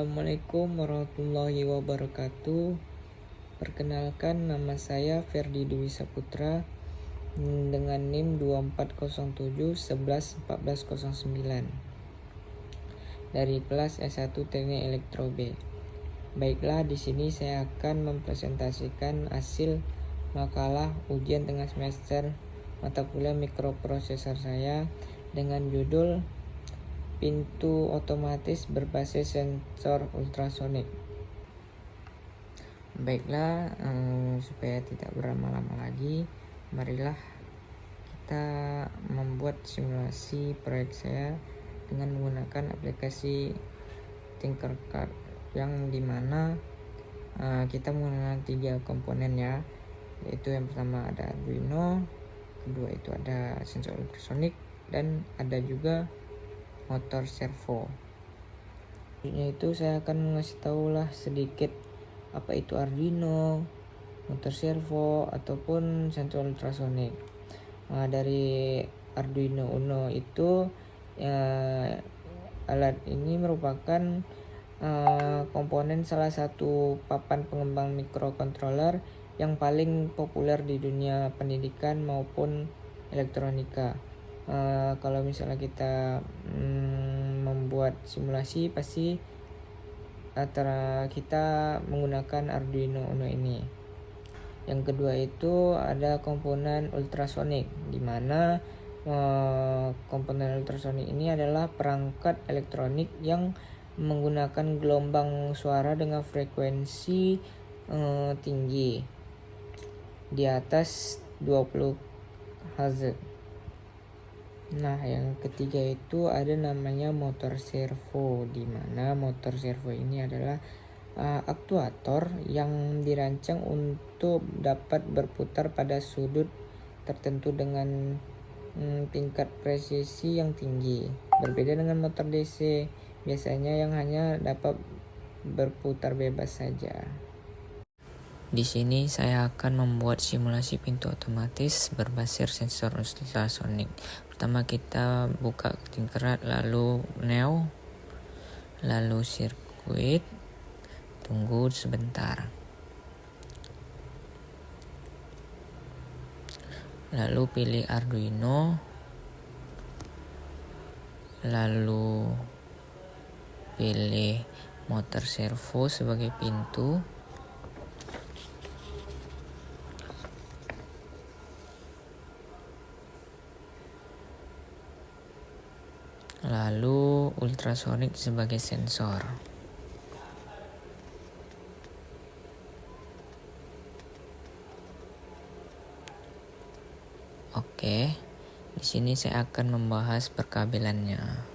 Assalamualaikum warahmatullahi wabarakatuh. Perkenalkan, nama saya Ferdi Dwi Saputra dengan NIM 2407111409 dari kelas S1 Teknik Elektro B. Baiklah, di sini saya akan mempresentasikan hasil makalah ujian tengah semester mata kuliah mikroprosesor saya dengan judul Pintu otomatis berbasis sensor ultrasonik. Baiklah, supaya tidak berlama-lama lagi, marilah kita membuat simulasi proyek saya dengan menggunakan aplikasi Tinkercad yang dimana kita menggunakan 3 komponen ya, yaitu yang pertama ada Arduino, kedua itu ada sensor ultrasonik, dan ada juga motor servo. Itu saya akan mengasih tahu lah sedikit apa itu Arduino, motor servo ataupun sensor ultrasonik. Dari Arduino Uno itu alat ini merupakan komponen salah satu papan pengembang mikrokontroler yang paling populer di dunia pendidikan maupun elektronika. Kalau misalnya kita membuat simulasi, pasti antara kita menggunakan Arduino Uno ini. Yang kedua itu ada komponen ultrasonik, di mana komponen ultrasonik ini adalah perangkat elektronik yang menggunakan gelombang suara dengan frekuensi tinggi di atas 20 Hz. Nah, yang ketiga itu ada namanya motor servo, di mana motor servo ini adalah aktuator yang dirancang untuk dapat berputar pada sudut tertentu dengan tingkat presisi yang tinggi. Berbeda dengan motor DC, biasanya yang hanya dapat berputar bebas saja. Di sini saya akan membuat simulasi pintu otomatis berbasis sensor ultrasonik. Pertama kita buka Tinkercad, lalu Neo, lalu sirkuit. Tunggu sebentar. Lalu pilih Arduino. Lalu pilih motor servo sebagai pintu. Lalu ultrasonik sebagai sensor. Oke, di sini saya akan membahas perkabelannya.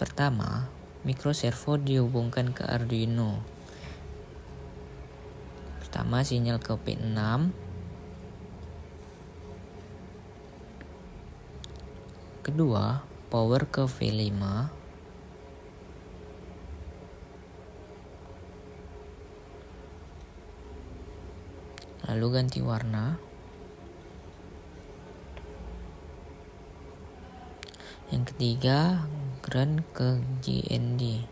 Pertama, mikroservo dihubungkan ke Arduino. Pertama, sinyal ke P6. Kedua, power ke V5. Lalu ganti warna. Yang ketiga, ground ke GND.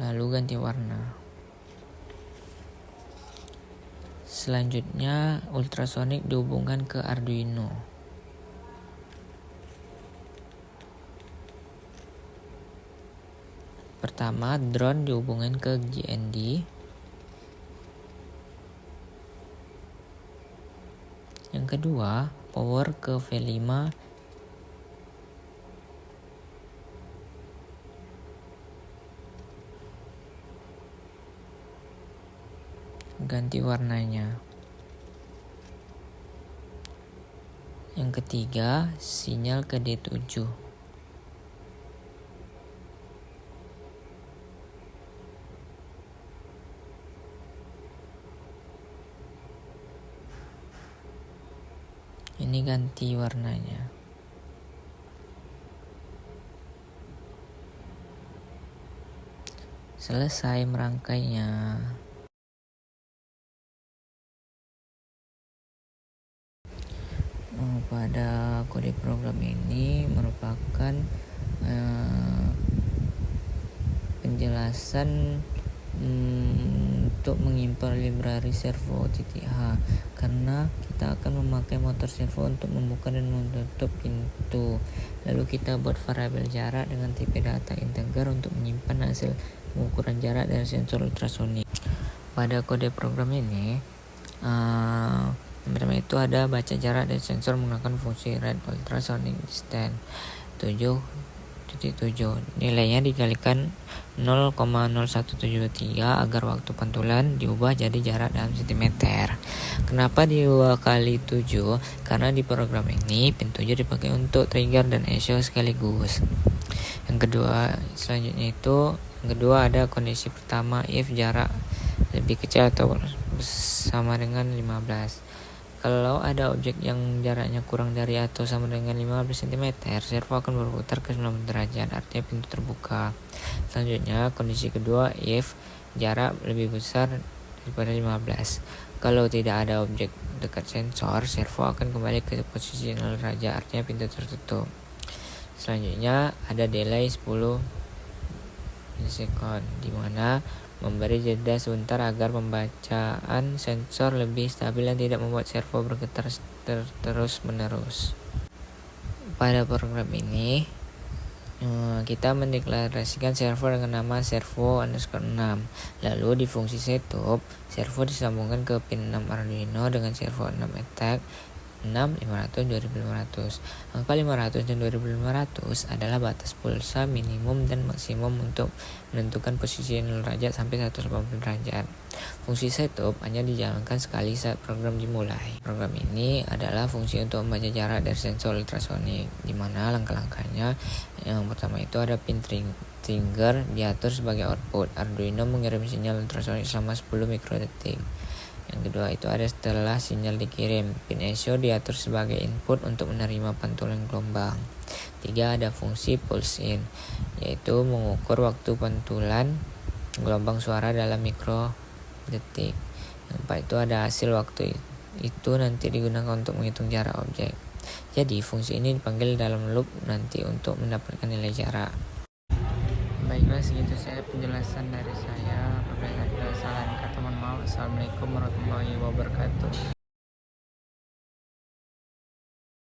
Lalu ganti warna. Selanjutnya, ultrasonik dihubungkan ke Arduino. Pertama, drone dihubungkan ke GND. Yang kedua, power ke V5. Ganti warnanya. Yang ketiga, sinyal ke D7. Ini ganti warnanya. Selesai merangkainya. pada kode program ini merupakan penjelasan untuk mengimpor library servo.h, karena kita akan memakai motor servo untuk membuka dan menutup pintu. Lalu kita buat variabel jarak dengan tipe data integer untuk menyimpan hasil pengukuran jarak dari sensor ultrasonik. Pada kode program ini pertama itu ada baca jarak dari sensor menggunakan fungsi read ultrasonic distance 7.7. Nilainya dikalikan 0,0173 agar waktu pantulan diubah jadi jarak dalam sentimeter. Kenapa 2 kali 7? Karena di program ini pin 7 dipakai untuk trigger dan ISO sekaligus. Yang kedua ada kondisi pertama, if jarak lebih kecil atau sama dengan 15. Kalau ada objek yang jaraknya kurang dari atau sama dengan 15 cm, servo akan berputar ke 90 derajat, artinya pintu terbuka. Selanjutnya, kondisi kedua, if jarak lebih besar daripada 15. Kalau tidak ada objek dekat sensor, servo akan kembali ke posisi 0 derajat, artinya pintu tertutup. Selanjutnya, ada delay 10 milisekund, di mana memberi jeda sebentar agar pembacaan sensor lebih stabil dan tidak membuat servo bergetar terus menerus. Pada program ini kita mendeklarasikan servo dengan nama servo_6. Lalu di fungsi setup, servo disambungkan ke pin 6 Arduino dengan servo 6 attack 6, 500, 2500. Angka 500 dan 2500 adalah batas pulsa minimum dan maksimum untuk menentukan posisi 0 derajat sampai 180 derajat. Fungsi setup hanya dijalankan sekali saat program dimulai. Program ini adalah fungsi untuk membaca jarak dari sensor ultrasonik, di mana langkah-langkahnya yang pertama itu ada pin trigger diatur sebagai output. Arduino mengirim sinyal ultrasonik selama 10 mikrodetik. Yang kedua itu ada setelah sinyal dikirim, pin ISO diatur sebagai input untuk menerima pantulan gelombang. 3. Ada fungsi pulse in, yaitu mengukur waktu pantulan gelombang suara dalam mikrodetik. Yang 4 itu ada hasil waktu itu nanti digunakan untuk menghitung jarak objek. Jadi fungsi ini dipanggil dalam loop nanti untuk mendapatkan nilai jarak. Baiklah, segitu saya penjelasan dari saya. Apabila ada kesalahan kata, mohon maaf. Assalamualaikum warahmatullahi wabarakatuh.